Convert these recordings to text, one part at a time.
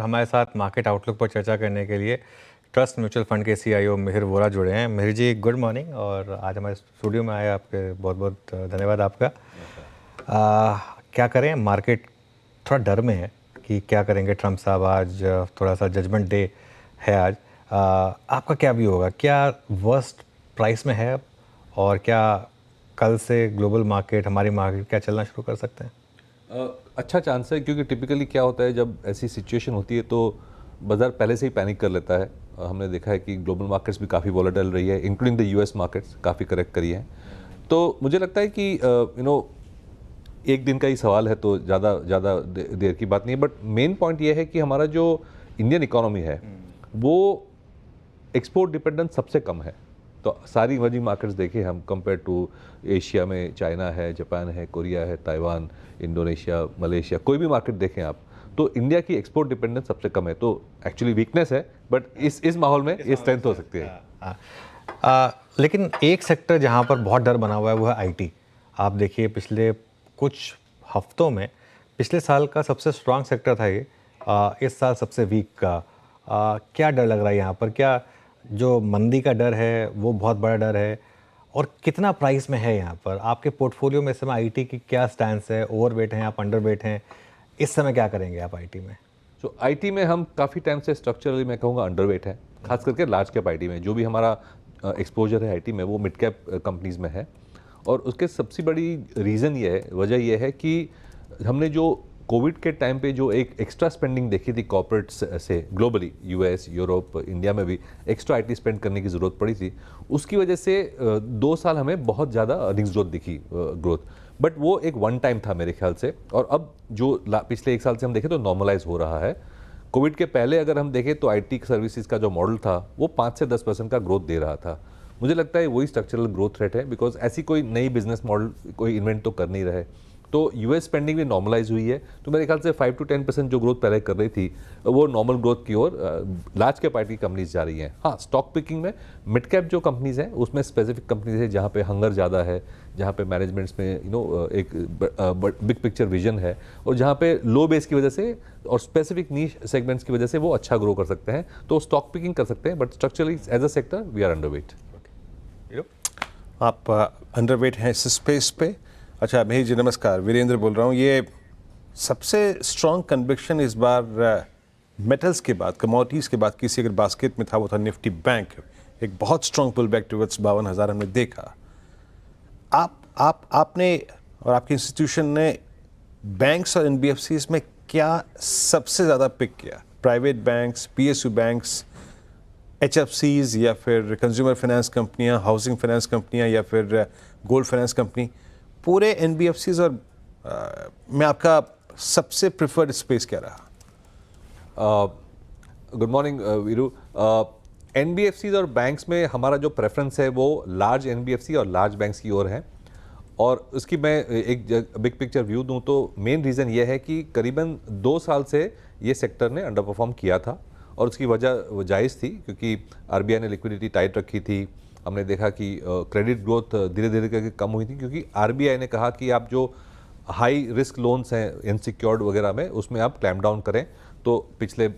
हमारे साथ market outlook पर चर्चा करने के लिए ट्रस्ट म्यूचुअल फंड के सीईओ मिहिर वोरा जुड़े हैं। मिहिर जी, गुड मॉर्निंग और आज हमारे स्टूडियो में आए, आपके बहुत बहुत धन्यवाद आपका। क्या करें, मार्केट थोड़ा डर में है कि क्या करेंगे ट्रम्प साहब। आज थोड़ा सा जजमेंट डे है आज। आपका क्या व्यू होगा, क्या वर्स्ट प्राइस में है और क्या कल से ग्लोबल मार्केट, हमारी मार्केट क्या चलना शुरू कर सकते हैं? अच्छा चांस है, क्योंकि टिपिकली क्या होता है जब ऐसी सिचुएशन होती है तो बाजार पहले से ही पैनिक कर लेता है। हमने देखा है कि ग्लोबल मार्केट्स भी काफ़ी वॉलेटाइल रही है, इंक्लूडिंग द यूएस मार्केट्स काफ़ी करेक्ट करी है। तो मुझे लगता है कि एक दिन का ही सवाल है तो ज़्यादा देर की बात नहीं है। बट मेन पॉइंट ये है कि हमारा जो इंडियन इकोनॉमी है वो एक्सपोर्ट डिपेंडेंस सबसे कम है। तो सारी इमर्जिंग मार्केट्स देखें हम, कंपेयर टू एशिया में चाइना है, जापान है, कोरिया है, ताइवान, इंडोनेशिया, मलेशिया, कोई भी मार्केट देखें आप, तो इंडिया की एक्सपोर्ट डिपेंडेंस सबसे कम है। तो एक्चुअली वीकनेस है, बट इस माहौल में ये स्ट्रेंथ हो सकती है। लेकिन एक सेक्टर जहाँ पर बहुत डर बना हुआ है वो है आईटी। आप देखिए पिछले कुछ हफ्तों में, पिछले साल का सबसे स्ट्रांग सेक्टर था ये, इस साल सबसे वीक का। क्या डर लग रहा है यहाँ पर? क्या जो मंदी का डर है वो बहुत बड़ा डर है, और कितना प्राइस में है यहाँ पर? आपके पोर्टफोलियो में इस समय आईटी की क्या स्टैंस है? ओवरवेट हैं, आप अंडरवेट हैं? इस समय क्या करेंगे आप आईटी में? तो आईटी में हम काफ़ी टाइम से स्ट्रक्चरली मैं कहूँगा अंडरवेट है, खास करके लार्ज कैप आईटी में। जो भी हमारा एक्सपोजर है आईटी में वो मिड कैप कंपनीज में है। और उसके सबसे बड़ी रीज़न ये है, वजह यह है कि हमने जो कोविड के टाइम पे जो एक एक्स्ट्रा स्पेंडिंग देखी थी कॉर्पोरेट से ग्लोबली, यूएस, यूरोप, इंडिया में भी एक्स्ट्रा आईटी स्पेंड करने की ज़रूरत पड़ी थी। उसकी वजह से 2 साल हमें बहुत ज़्यादा अर्निंग्स ग्रोथ दिखी, ग्रोथ। बट वो एक वन टाइम था मेरे ख्याल से, और अब जो पिछले 1 साल से हम देखें तो नॉर्मलाइज हो रहा है। कोविड के पहले अगर हम देखें तो आईटी सर्विसेज का जो मॉडल था वो 5 से 10% का ग्रोथ दे रहा था। मुझे लगता है वही स्ट्रक्चरल ग्रोथ रेट है, बिकॉज ऐसी कोई नई बिजनेस मॉडल कोई इन्वेंट तो कर नहीं रहे। तो यूएस स्पेंडिंग भी नॉर्मलाइज हुई है, तो मेरे ख्याल से 5 to 10% जो ग्रोथ पहले कर रही थी वो नॉर्मल ग्रोथ की ओर लार्ज कैप आईटी कंपनीज जा रही हैं। हाँ, स्टॉक पिकिंग में मिड कैप जो कंपनीज हैं उसमें स्पेसिफिक कंपनीज है जहाँ पे हंगर ज़्यादा है, जहाँ पे मैनेजमेंट्स में एक बिग पिक्चर विजन है, और जहाँ पे लो बेस की वजह से और स्पेसिफिक नीश सेगमेंट्स की वजह से वो अच्छा ग्रो कर सकते हैं। तो स्टॉक पिकिंग कर सकते हैं, but structurally as a sector we are underweight. आप अंडरवेट हैं इस स्पेस पे। अच्छा मिहिर जी नमस्कार, वीरेंद्र बोल रहा हूँ। ये सबसे स्ट्रॉन्ग कन्विक्शन इस बार मेटल्स के बाद, कमोडिटीज़ के बाद किसी अगर बास्केट में था वो था निफ्टी बैंक। एक बहुत स्ट्रॉन्ग पुल बैक टुवर्ड्स 52,000 हमने देखा। आपने और आपके इंस्टीट्यूशन ने बैंक्स और एनबीएफसीज में क्या सबसे ज़्यादा पिक किया? प्राइवेट बैंक्स, पीएसयू बैंक्स, एचएफसीज, या फिर कंज्यूमर फाइनेंस कंपनियां, हाउसिंग फाइनेंस कंपनियां, या फिर गोल्ड फाइनेंस कंपनी? पूरे एनबीएफसीज और में आपका सबसे प्रिफर्ड स्पेस क्या रहा? Good morning Veeru. एनबीएफसीज और बैंक्स में हमारा जो प्रेफरेंस है वो लार्ज एनबीएफसी और लार्ज बैंक्स की ओर है। और उसकी मैं एक बिग पिक्चर व्यू दूं तो मेन रीज़न ये है कि करीबन 2 साल से ये सेक्टर ने अंडर परफॉर्म किया था, और उसकी वजह जायज़ थी क्योंकि आरबीआई ने लिक्विडिटी टाइट रखी थी। हमने देखा कि क्रेडिट ग्रोथ धीरे धीरे करके कम हुई थी, क्योंकि आरबीआई ने कहा कि आप जो हाई रिस्क लोन्स हैं इनसिक्योर्ड वगैरह में, उसमें आप क्लैम्प डाउन करें। तो पिछले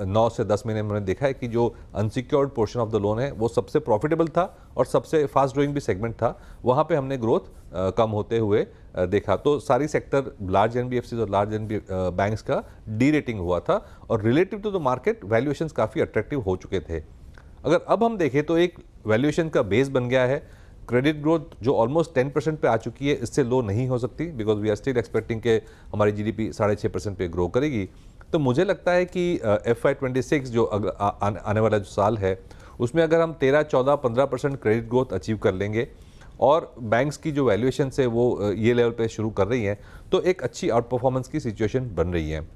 9 से 10 महीने में हमने देखा है कि जो unsecured portion of the loan है वो सबसे प्रॉफिटेबल था और सबसे फास्ट ग्रोइंग भी सेगमेंट था। वहाँ पे हमने ग्रोथ कम होते हुए देखा। तो सारी सेक्टर लार्ज एनबीएफसीज और लार्ज बैंक्स का डी रेटिंग हुआ था, और relative to the market valuations काफ़ी अट्रैक्टिव हो चुके थे। अगर अब हम देखें तो एक वैल्यूएशन का बेस बन गया है। क्रेडिट ग्रोथ जो ऑलमोस्ट 10% पे आ चुकी है, इससे लो नहीं हो सकती, because we are still expecting के हमारी जीडीपी 6.5% पे ग्रो करेगी। तो मुझे लगता है कि FY26 जो आने वाला जो साल है उसमें अगर हम 13, 14, 15% क्रेडिट ग्रोथ अचीव कर लेंगे और बैंक्स की जो वैल्यूएशन है वो ये लेवल पे शुरू कर रही हैं, तो एक अच्छी आउट परफॉर्मेंस की सिचुएशन बन रही है।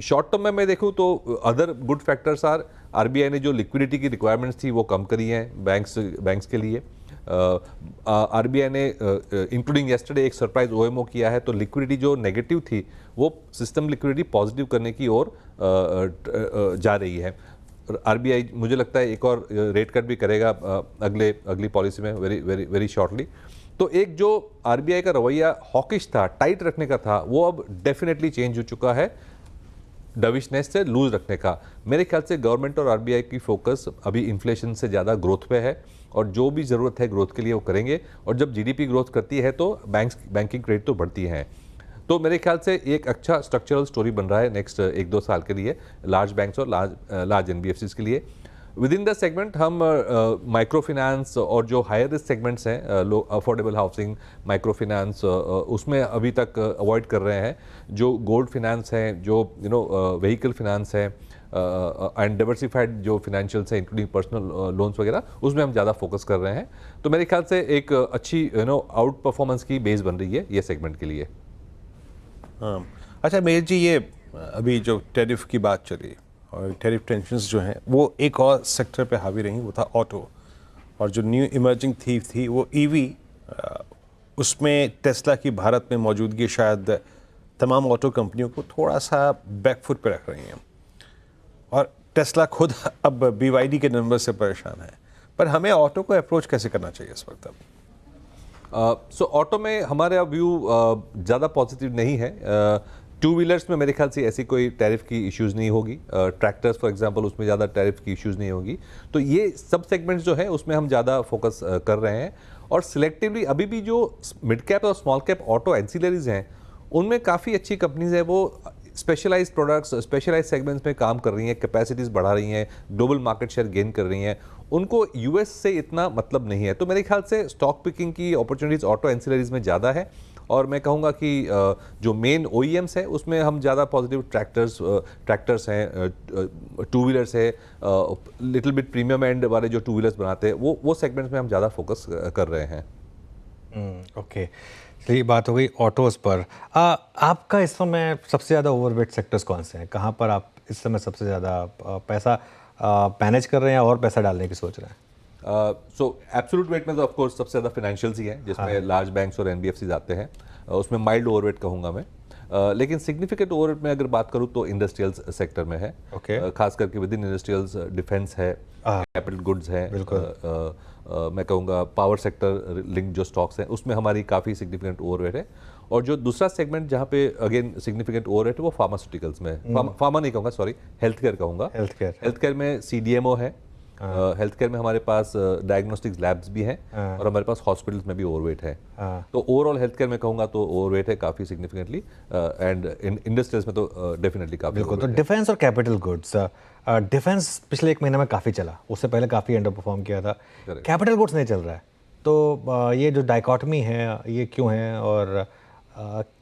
शॉर्ट टर्म में मैं देखूं तो other good factors are, RBI ने जो लिक्विडिटी की रिक्वायरमेंट्स थी वो कम करी हैं बैंक्स के लिए। आरबीआई ने इंक्लूडिंग येस्टरडे एक सरप्राइज ओएमओ किया है, तो लिक्विडिटी जो नेगेटिव थी वो सिस्टम लिक्विडिटी पॉजिटिव करने की ओर जा रही है। आरबीआई मुझे लगता है एक और रेट कट भी करेगा अगली पॉलिसी में वेरी शॉर्टली। तो एक जो आरबीआई का रवैया हॉकिश था, टाइट रखने का था, वो अब डेफिनेटली चेंज हो चुका है। डविशनेस से लूज रखने का। मेरे ख्याल से गवर्नमेंट और आरबीआई की फोकस अभी इन्फ्लेशन से ज़्यादा ग्रोथ पे है, और जो भी ज़रूरत है ग्रोथ के लिए वो करेंगे, और जब जीडीपी ग्रोथ करती है तो बैंकिंग क्रेडिट तो बढ़ती हैं। तो मेरे ख्याल से एक अच्छा स्ट्रक्चरल स्टोरी बन रहा है नेक्स्ट 1-2 साल के लिए लार्ज बैंक्स और लार्ज एनबीएफसीज के लिए। विद इन द सेगमेंट हम माइक्रो फाइनेंस और जो हायर रिस्क सेगमेंट्स हैं, लो अफोर्डेबल हाउसिंग, माइक्रो फाइनेंस, उसमें अभी तक अवॉइड कर रहे हैं। जो गोल्ड फाइनेंस हैं, जो व्हीकल फाइनेंस है एंड डाइवर्सिफाइड जो फाइनेंशियल्स हैं इंक्लूडिंग पर्सनल लोन्स वगैरह, उसमें हम ज़्यादा फोकस कर रहे हैं। तो मेरे ख्याल से एक अच्छी आउट परफॉर्मेंस की बेस बन रही है ये सेगमेंट के लिए। हाँ, अच्छा मेहर जी, ये अभी जो टैरिफ की बात चली और टैरिफ टेंशन्स जो हैं वो एक और सेक्टर पे हावी रही, वो था ऑटो। और जो न्यू इमर्जिंग थीव थी वो ईवी, उसमें टेस्ला की भारत में मौजूदगी शायद तमाम ऑटो कंपनियों को थोड़ा सा बैकफुट पे रख रही हैं, और टेस्ला खुद अब BYD के नंबर से परेशान है। पर हमें ऑटो को अप्रोच कैसे करना चाहिए इस वक्त? अब सो ऑटो में हमारा व्यू ज़्यादा पॉजिटिव नहीं है। टू व्हीलर्स में मेरे ख्याल से ऐसी कोई टैरिफ की इश्यूज़ नहीं होगी। ट्रैक्टर्स फॉर एग्जांपल, उसमें ज़्यादा टैरिफ की इश्यूज़ नहीं होगी। तो ये सब सेगमेंट्स जो है उसमें हम ज़्यादा फोकस कर रहे हैं, और सिलेक्टिवली अभी भी जो मिड कैप और स्मॉल कैप ऑटो एंसिलरीज हैं उनमें काफ़ी अच्छी कंपनीज हैं, वो स्पेशलाइज प्रोडक्ट्स, स्पेशलाइज सेगमेंट्स में काम कर रही हैं, कैपेसिटीज़ बढ़ा रही हैं, ग्लोबल मार्केट शेयर गेन कर रही हैं। उनको यूएस से इतना मतलब नहीं है। तो मेरे ख्याल से स्टॉक पिकिंग की अपॉर्चुनिटीज़ ऑटो एंसिलरीज में ज़्यादा है, और मैं कहूँगा कि जो मेन OEMs है उसमें हम ज़्यादा पॉजिटिव ट्रैक्टर्स हैं, टू व्हीलर्स है, लिटिल बिट प्रीमियम एंड वाले जो टू व्हीलर्स बनाते हैं वो सेगमेंट्स में हम ज़्यादा फोकस कर रहे हैं। ओके, चलिए बात हो गई ऑटोज़ पर। आपका इस समय सबसे ज़्यादा ओवरवेट सेक्टर्स कौन से हैं? कहाँ पर आप इस समय सबसे ज़्यादा पैसा मैनेज कर रहे हैं और पैसा डालने की सोच रहे हैं? सो एब्सोल्यूट वेट में तो ऑफ कोर्स सबसे ज़्यादा फाइनेंशियल्स ही हैं, जिसमें लार्ज बैंक्स और एनबीएफसीज आते हैं। उसमें माइल्ड ओवरवेट कहूँगा मैं। लेकिन सिग्निफिकेंट ओवरवेट में अगर बात करूँ तो इंडस्ट्रियल्स सेक्टर में है। खास करके विद इन इंडस्ट्रियल्स डिफेंस है, कैपिटल गुड्स है, मैं कहूँगा पावर सेक्टर लिंक जो स्टॉक्स हैं उसमें हमारी काफ़ी सिग्निफिकेंट ओवरवेट है। और जो दूसरा सेगमेंट जहाँ पे अगेन सिग्निफिकेंट ओवरवेट है वो फार्मास्यूटिकल्स में है। फार्मा नहीं कहूँगा, सॉरी, हेल्थ केयर कहूँगा। हेल्थ केयर में CDMO है, हेल्थ केयर में हमारे पास डायग्नोस्टिक्स लैब्स भी हैं, और हमारे पास हॉस्पिटल्स में भी ओवरवेट है। तो ओवरऑल हेल्थ केयर में कहूँगा तो ओवरवेट है काफ़ी सिग्निफिकेंटली, एंड इंडस्ट्रीज में तो डेफिनेटली काफ़ी। बिल्कुल। तो डिफेंस और कैपिटल गुड्स, डिफेंस पिछले 1 महीने में काफ़ी चला, उससे पहले काफ़ी अंडर परफॉर्म किया था। कैपिटल गुड्स नहीं चल रहा है, तो ये जो डाइकॉटमी है ये क्यों है, और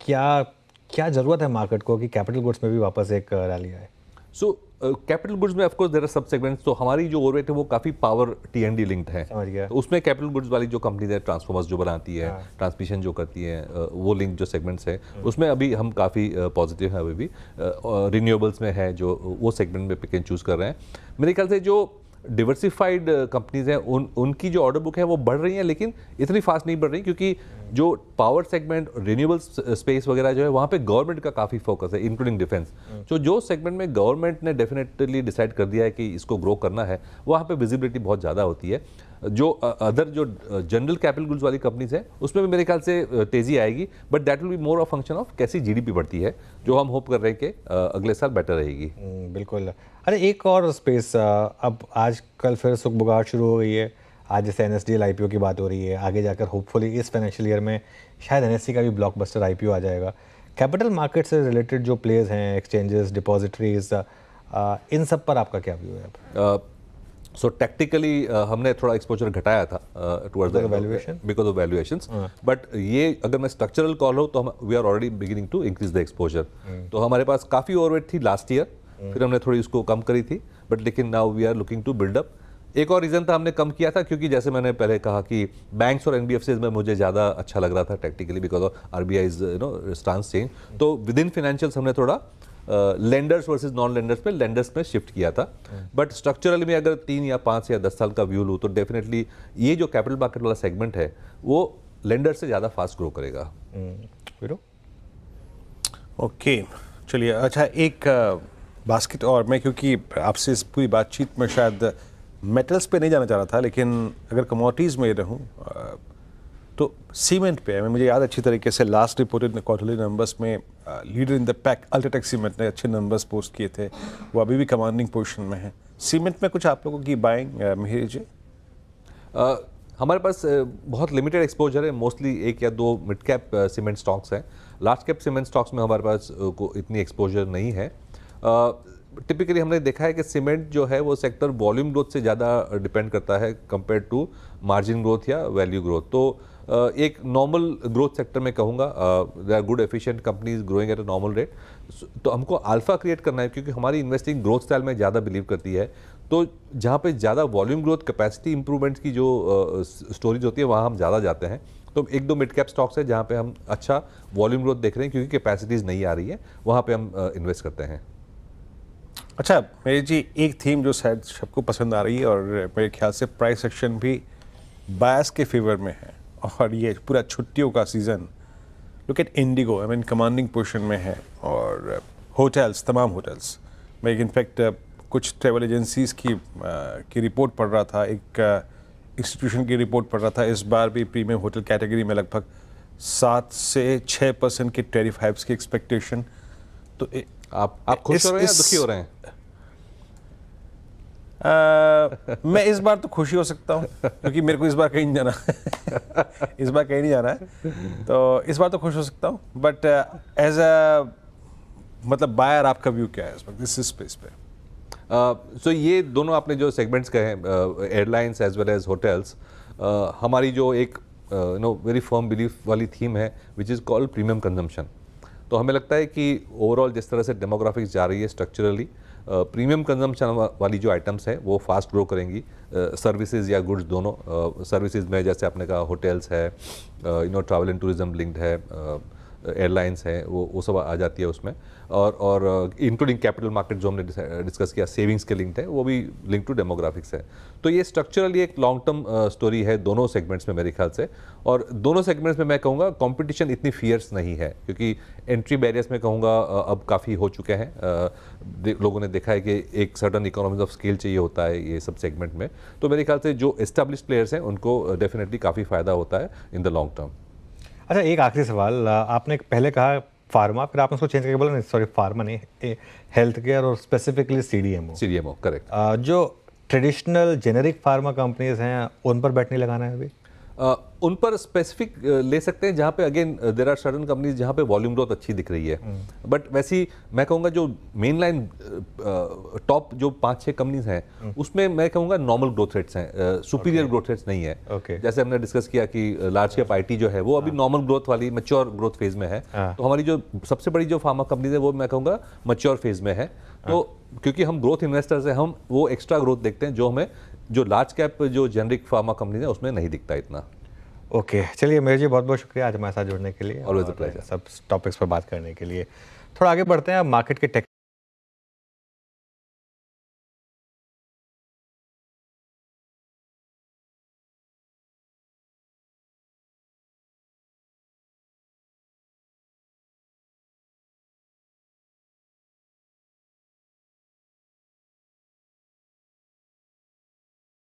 क्या ज़रूरत है मार्केट को कि कैपिटल गुड्स में भी वापस एक रैली आए? सो कैपिटल गुड्स में ऑफ कोर्स देयर आर सब सेगमेंट्स। तो हमारी जो ओवरवेट है वो काफ़ी पावर T&D लिंक्ड है। समझ गया। तो उसमें कैपिटल गुड्स वाली जो कंपनीज है, ट्रांसफॉर्मर्स जो बनाती है, ट्रांसमिशन जो करती है, वो लिंक जो सेगमेंट्स है उसमें अभी हम काफ़ी पॉजिटिव है। अभी भी रिन्यूएबल्स में है जो वो सेगमेंट में पिक एंड चूज़ कर रहे हैं। मेरे ख्याल से जो डिवर्सिफाइड कंपनीज हैं उनकी जो ऑर्डर बुक है वो बढ़ रही है, लेकिन इतनी फास्ट नहीं बढ़ रही, क्योंकि जो पावर सेगमेंट, रिन्यूएबल स्पेस वगैरह जो है वहाँ पे गवर्नमेंट का काफ़ी फोकस है, इंक्लूडिंग डिफेंस। तो जो सेगमेंट में गवर्नमेंट ने डेफिनेटली डिसाइड कर दिया है कि इसको ग्रो करना है, वहाँ पे विजिबिलिटी बहुत ज़्यादा होती है। जो अदर जो जनरल कैपिटल गुड्स वाली कंपनीज है उसमें भी मेरे ख्याल से तेज़ी आएगी, but that will be more a function of कैसी GDP बढ़ती है, जो हम होप कर रहे हैं कि अगले साल बेटर रहेगी। बिल्कुल। अरे एक और स्पेस, अब आजकल फिर सुखबुगाहट शुरू हो गई है। आज जैसे NSDL IPO की बात हो रही है, आगे जाकर होपफुली इस फाइनेंशियल ईयर में शायद NSE का भी ब्लॉकबस्टर IPO आ जाएगा। कैपिटल मार्केट से रिलेटेड जो प्लेयर्स हैं, एक्सचेंजेस, डिपॉजिटरीज, इन सब पर आपका क्या व्यू है? सो टैक्टिकली हमने थोड़ा एक्सपोजर घटाया था towards the valuation, because of valuations. But ये अगर मैं स्ट्रक्चरल कॉल हो तो we are already beginning to increase the exposure. तो हमारे पास काफ़ी ओवरवेट थी लास्ट ईयर, फिर हमने थोड़ी उसको कम करी थी, बट लेकिन now we are looking to build up. एक और रीज़न था हमने कम किया था, क्योंकि जैसे मैंने पहले कहा कि बैंक्स और NBFCs में मुझे ज़्यादा अच्छा लग रहा था tactically, because of RBI's stance change. तो विद इन फाइनेंशियल्स हमने थोड़ा लेंडर्स वर्सेस नॉन लेंडर्स पे लेंडर्स में शिफ्ट किया था। बट स्ट्रक्चरली में अगर 3 या 5 या 10 साल का व्यू लूँ तो डेफिनेटली ये जो कैपिटल मार्केट वाला सेगमेंट है वो लेंडर से ज़्यादा फास्ट ग्रो करेगा। ओके, चलिए। अच्छा, एक बास्केट और मैं, क्योंकि आपसे इस पूरी बातचीत में शायद मेटल्स पे नहीं जाना चाह रहा था, लेकिन अगर कमोडिटीज़ में रहूँ तो सीमेंट पे मुझे याद अच्छी तरीके से लास्ट रिपोर्टेड क्वार्टरली नंबर्स में leader in the pack UltraTech cement ने अच्छे नंबर्स पोस्ट किए थे, वो अभी भी कमांडिंग पोजीशन में है। सीमेंट में कुछ आप लोगों की बाइंग मिहिर जी? हमारे पास बहुत लिमिटेड एक्सपोजर है, मोस्टली 1 या 2 मिड कैप सीमेंट स्टॉक्स हैं। लार्ज कैप सीमेंट स्टॉक्स में हमारे पास को इतनी एक्सपोजर नहीं है। टिपिकली हमने देखा है कि सीमेंट जो है वो सेक्टर वॉल्यूम ग्रोथ से ज़्यादा डिपेंड करता है कंपेयर टू मार्जिन ग्रोथ या वैल्यू ग्रोथ। तो एक नॉर्मल ग्रोथ सेक्टर में कहूँगा they are good efficient companies growing at a normal rate. तो हमको अल्फा क्रिएट करना है, क्योंकि हमारी इन्वेस्टिंग ग्रोथ स्टाइल में ज़्यादा बिलीव करती है। तो जहाँ पे ज़्यादा वॉल्यूम ग्रोथ, कैपेसिटी इंप्रूवमेंट्स की जो स्टोरीज होती है वहाँ हम ज़्यादा जाते हैं। तो 1-2 मिड कैप स्टॉक्स है जहाँ पे हम अच्छा वॉल्यूम ग्रोथ देख रहे हैं, क्योंकि कैपेसिटीज़ नहीं आ रही है, वहाँ पे हम इन्वेस्ट करते हैं। अच्छा मेरी जी, एक थीम जो शायद सबको पसंद आ रही है और मेरे ख्याल से प्राइस एक्शन भी बायस के फेवर में है, और ये पूरा छुट्टियों का season, look at Indigo, I mean commanding position में है, और होटल्स, तमाम होटल्स। मैं इनफैक्ट कुछ ट्रैवल एजेंसीज़ की रिपोर्ट पढ़ रहा था, एक इंस्टीट्यूशन की रिपोर्ट पढ़ रहा था, इस बार भी प्रीमियम होटल कैटेगरी में लगभग 7 से 6% की टैरिफ हाइक्स की एक्सपेक्टेशन। तो आप खुश हो रहे हैं या दुखी हो रहे हैं? मैं इस बार तो खुशी हो सकता हूँ, क्योंकि मेरे को इस बार कहीं नहीं जाना इस बार कहीं नहीं जाना है, तो इस बार तो खुश हो सकता हूँ। बट एज अ मतलब बायर आपका व्यू क्या है इस वक्त इस स्पेस पे? सो ये दोनों आपने जो सेगमेंट्स कहे हैं, airlines as well as hotels, हमारी जो एक वेरी फर्म बिलीफ वाली थीम है which is called premium consumption. तो हमें लगता है कि ओवरऑल जिस तरह से डेमोग्राफिक्स जा रही है स्ट्रक्चरली, प्रीमियम कंजम्पशन वाली जो आइटम्स हैं वो फास्ट ग्रो करेंगी, सर्विसेज या गुड्स दोनों। सर्विसेज में जैसे आपने कहा होटल्स है, ट्रैवल एंड टूरिज्म लिंक्ड है, एयरलाइंस है, वो सब आ जाती है उसमें, और इंक्लूडिंग कैपिटल मार्केट जो हमने डिस्कस किया, सेविंग्स के लिंक्ड है, वो भी लिंक टू डेमोग्राफिक्स है। तो ये स्ट्रक्चरली एक लॉन्ग टर्म स्टोरी है दोनों सेगमेंट्स में मेरे ख्याल से। और दोनों सेगमेंट्स में मैं कहूँगा कंपटीशन इतनी फियर्स नहीं है, क्योंकि एंट्री बैरियर्स में कहूँगा अब काफ़ी हो चुके हैं। लोगों ने देखा है कि एक सर्टन इकोनॉमीज ऑफ स्केल चाहिए होता है ये सब सेगमेंट में। तो मेरे ख्याल से जो एस्टेब्लिश्ड प्लेयर्स हैं उनको डेफिनेटली काफ़ी फ़ायदा होता है इन द लॉन्ग टर्म। अच्छा, एक आखिरी सवाल, आपने पहले कहा फार्मा, फिर आपने उसको चेंज करके बोला नहीं, सॉरी फार्मा नहीं, हेल्थ केयर और स्पेसिफिकली सीडीएमओ। करेक्ट। जो ट्रेडिशनल जेनेरिक फार्मा कंपनीज हैं उन पर बैट नहीं लगाना है अभी? उन पर स्पेसिफिक ले सकते हैं जहाँ पे again there are certain companies जहाँ पे वॉल्यूम ग्रोथ अच्छी दिख रही है। बट वैसी मैं कहूँगा जो मेन लाइन टॉप जो 5-6 कंपनीज हैं उसमें मैं कहूँगा नॉर्मल ग्रोथ रेट्स हैं, सुपीरियर ग्रोथ रेट्स नहीं है। जैसे हमने डिस्कस किया कि लार्ज कैप आईटी जो है वो अभी नॉर्मल ग्रोथ वाली मैच्योर ग्रोथ फेज में है। तो हमारी जो सबसे बड़ी जो फार्मा कंपनीज है वो मैं कहूँगा मैच्योर फेज में है। तो क्योंकि हम ग्रोथ इन्वेस्टर्स हैं, हम वो एक्स्ट्रा ग्रोथ देखते हैं जो हमें जो लार्ज कैप जो जेनरिक फार्मा कंपनीज है उसमें नहीं दिखता इतना। ओके, चलिए मेहर जी, बहुत बहुत शुक्रिया आज हमारे साथ जुड़ने के लिए, ऑलवेज अ प्लेजर, सब टॉपिक्स पर बात करने के लिए। थोड़ा आगे बढ़ते हैं, मार्केट के टेक